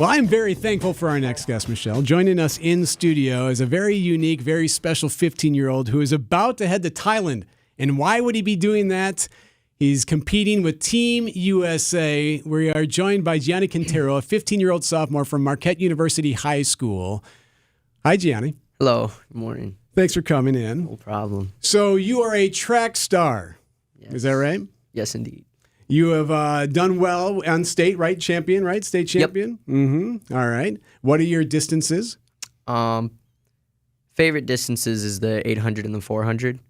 Well, I'm very thankful for our next guest, Michelle. Joining us in studio is a very unique, very special 15-year-old who is about to head to Thailand. And why would he be doing that? He's competing with Team U.S.A. We are joined by Gianni Quintero, a 15-year-old sophomore from Marquette University High School. Hi, Gianni. Hello. Good morning. Thanks for coming in. No problem. So you are a track star. Yes. Is that right? Yes, indeed. You have done well on state, right? Champion, right? State champion? Yep. Mm-hmm. All right. What are your distances? Favorite distances is the 800 and the 400.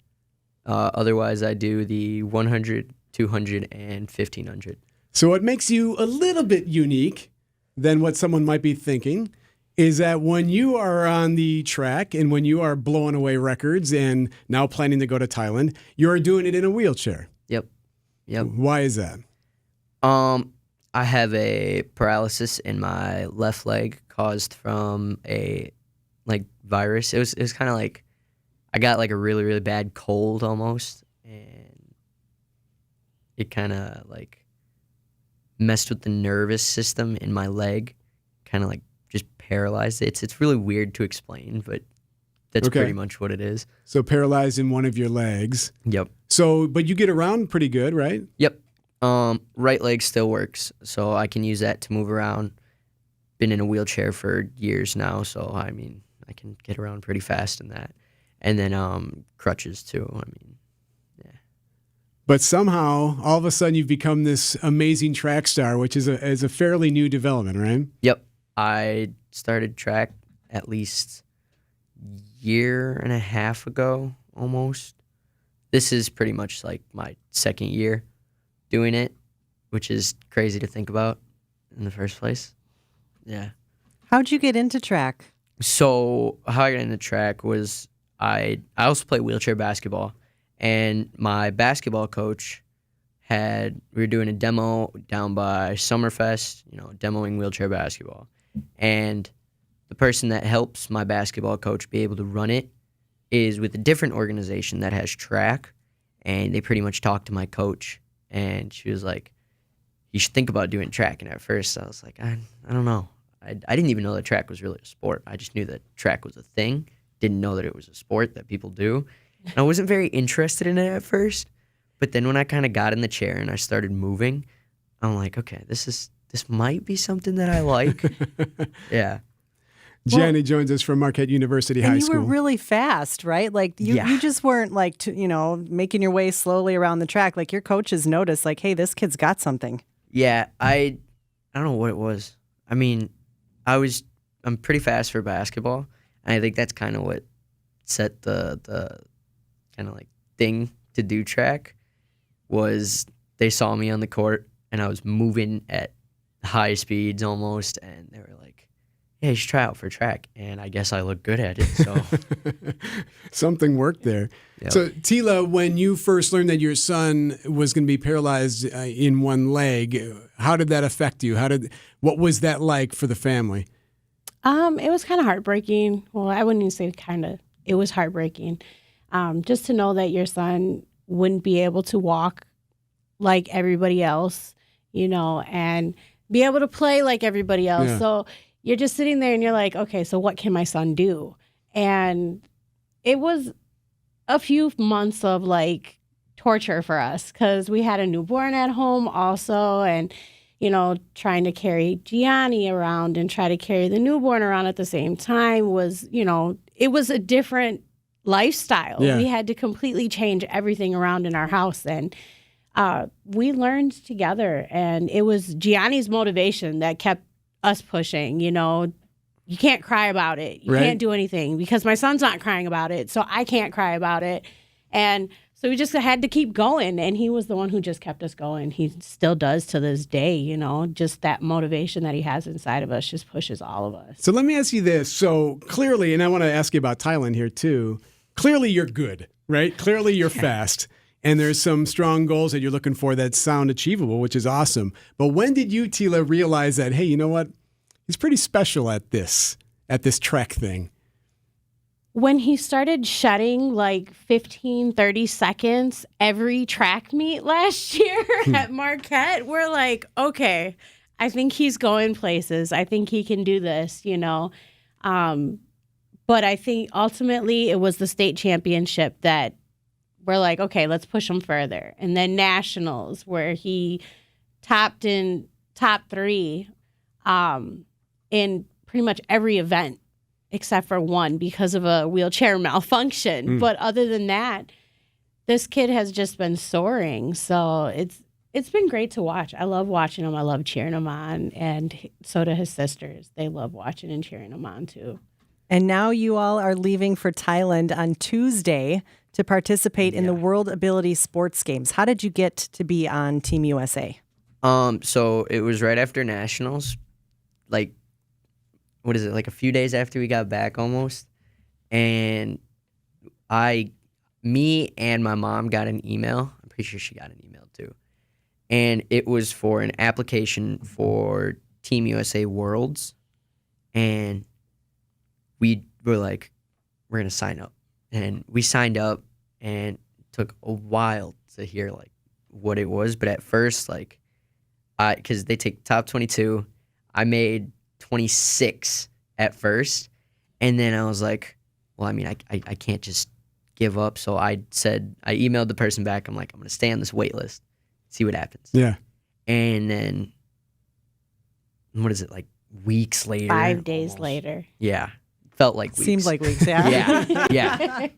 Otherwise, I do the 100, 200, and 1500. So what makes you a little bit unique than what someone might be thinking is that when you are on the track and when you are blowing away records and now planning to go to Thailand, you're doing it in a wheelchair. Yep. Why is that? I have a paralysis in my left leg caused from a virus. It was kind of like I got like a really, really bad cold almost, and it kind of like messed with the nervous system in my leg, kind of like just paralyzed it. It's really weird to explain, but that's pretty much what it is. So paralyzed in one of your legs. Yep. So, but you get around pretty good, right? Yep. Right leg still works, so I can use that to move around. Been in a wheelchair for years now, so I mean, I can get around pretty fast in that. And then crutches too. I mean, yeah. But somehow, all of a sudden, you've become this amazing track star, which is a fairly new development, right? Yep. I started track at least year and a half ago, almost. This is pretty much like my second year doing it, which is crazy to think about in the first place. Yeah. How'd you get into track? So how I got into track was I also play wheelchair basketball, and my basketball coach we were doing a demo down by Summerfest, demoing wheelchair basketball. And the person that helps my basketball coach be able to run it is with a different organization that has track, and they pretty much talked to my coach, and she was like, you should think about doing track. And at first I was like, I don't know. I didn't even know that track was really a sport. I just knew that track was a thing. Didn't know that it was a sport that people do. And I wasn't very interested in it at first. But then when I kind of got in the chair and I started moving, I'm like, okay, this might be something that I like. Yeah. Gianni joins us from Marquette University High School. And you were really fast, right? Like you just weren't like, making your way slowly around the track. Like your coaches noticed like, hey, this kid's got something. Yeah. I don't know what it was. I mean, I'm pretty fast for basketball. And I think that's kind of what set the kind of like thing to do track was they saw me on the court and I was moving at high speeds almost, and they were like, yeah, you should try out for track. And I guess I look good at it. So something worked there. Yep. So Tiela, when you first learned that your son was going to be paralyzed in one leg, how did that affect you? What was that like for the family? It was kind of heartbreaking. Well, I wouldn't even say kind of. It was heartbreaking. Just to know that your son wouldn't be able to walk like everybody else, and be able to play like everybody else. Yeah. So you're just sitting there and you're like, okay, so what can my son do? And it was a few months of like torture for us because we had a newborn at home also, and trying to carry Gianni around and try to carry the newborn around at the same time was, it was a different lifestyle. Yeah. We had to completely change everything around in our house, and we learned together, and it was Gianni's motivation that kept us pushing. You can't cry about it. You can't do anything because my son's not crying about it, so I can't cry about it. And so we just had to keep going, and he was the one who just kept us going. He still does to this day, just that motivation that he has inside of us just pushes all of us. So let me ask you this. So clearly, and I want to ask you about Thailand here too, clearly you're good, right? Clearly you're fast, and there's some strong goals that you're looking for that sound achievable, which is awesome. But when did you, Tiela, realize that, hey, you know what? He's pretty special at this track thing. When he started shedding like 15, 30 seconds every track meet last year at Marquette, we're like, okay, I think he's going places. I think he can do this, you know. But I think ultimately it was the state championship that we're like, okay, let's push him further. And then nationals, where he topped in top 3 in pretty much every event except for one because of a wheelchair malfunction. But other than that, this kid has just been soaring. So it's been great to watch. I love watching him. I love cheering him on. And so do his sisters. They love watching and cheering him on too. And now you all are leaving for Thailand on Tuesday to participate in the World Abilitysport Games. How did you get to be on Team USA? So it was right after nationals, like, what is it, like a few days after we got back almost. And me and my mom got an email. I'm pretty sure she got an email too. And it was for an application for Team USA Worlds. And we were like, we're going to sign up. And we signed up, and it took a while to hear like what it was. But at first, like, because they take top 22, I made 26 at first. And then I was like, well, I mean, I can't just give up. So I emailed the person back. I'm like, I'm going to stay on this wait list, see what happens. Yeah. And then, what is it, like weeks later? 5 days almost. later. Yeah. Felt like weeks. Seems like weeks, yeah.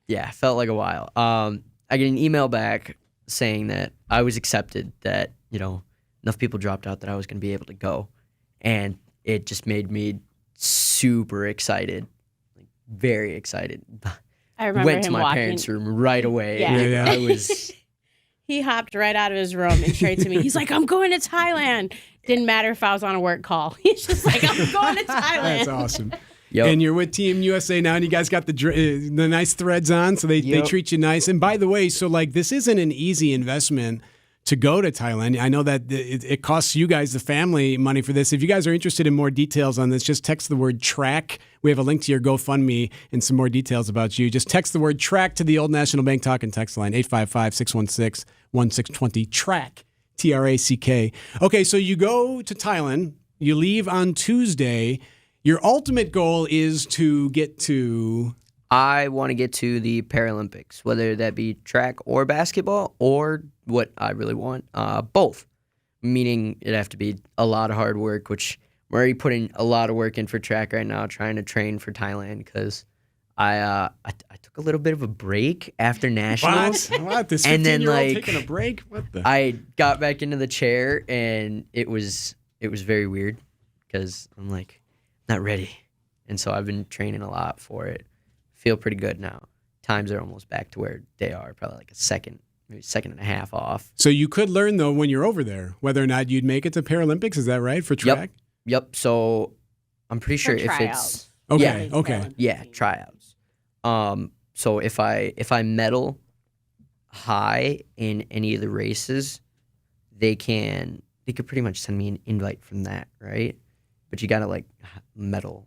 Yeah, felt like a while. I get an email back saying that I was accepted, that, you know, enough people dropped out that I was going to be able to go. And it just made me super excited, like very excited. I remember Went to him my walking. parents' room right away. Yeah. I was... He hopped right out of his room and straight to me. He's like, I'm going to Thailand. Didn't matter if I was on a work call. He's just like, I'm going to Thailand. That's awesome. Yep. And you're with Team USA now, and you guys got the nice threads on, so they treat you nice. And by the way, so like this isn't an easy investment to go to Thailand. I know that it costs you guys, the family, money for this. If you guys are interested in more details on this, just text the word TRACK. We have a link to your GoFundMe and some more details about you. Just text the word TRACK to the Old National Bank Talk and Text line, 855-616-1620. TRACK, TRACK. Okay, so you go to Thailand. You leave on Tuesday. Your ultimate goal is to get to... I want to get to the Paralympics, whether that be track or basketball, or what I really want, both. Meaning it'd have to be a lot of hard work, which I'm already putting a lot of work in for track right now, trying to train for Thailand, because I took a little bit of a break after nationals. What? This 15-year-old and then, like, taking a break? What the? I got back into the chair, and it was very weird, because I'm like, not ready. And so I've been training a lot for it. Feel pretty good now. Times are almost back to where they are, probably like maybe a second and a half off. So you could learn, though, when you're over there, whether or not you'd make it to Paralympics. Is that right, for track? Yep. So I'm pretty sure if it's... Okay. Yeah, tryouts. So if I medal high in any of the races, they could pretty much send me an invite from that, right? But you gotta like medal.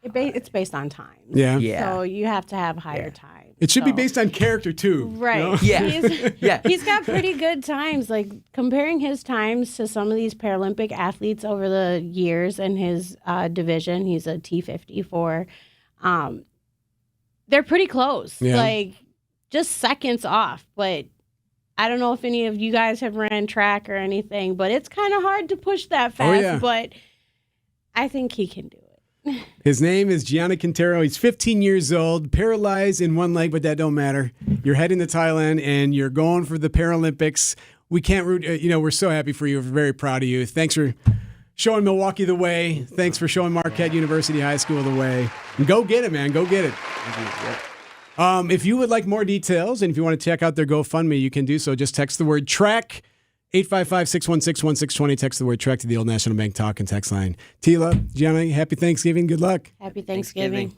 It's based on time. Yeah. So you have to have higher time. It should be based on character, too. Right. You know? Yeah. He's got pretty good times. Like comparing his times to some of these Paralympic athletes over the years in his division, he's a T54. They're pretty close. Yeah. Like just seconds off. But I don't know if any of you guys have ran track or anything, but it's kind of hard to push that fast. yeah. But I think he can do it. His name is Gianni Quintero. He's 15 years old, paralyzed in one leg, but that don't matter. You're heading to Thailand, and you're going for the Paralympics. We can't root. We're so happy for you. We're very proud of you. Thanks for showing Milwaukee the way. Thanks for showing Marquette University High School the way. And go get it, man. Go get it. If you would like more details, and if you want to check out their GoFundMe, you can do so. Just text the word TRACK. 855-616-1620. Text the word TRACK to the Old National Bank Talk and Text line. Tiela, Gianni, happy Thanksgiving. Good luck. Happy Thanksgiving.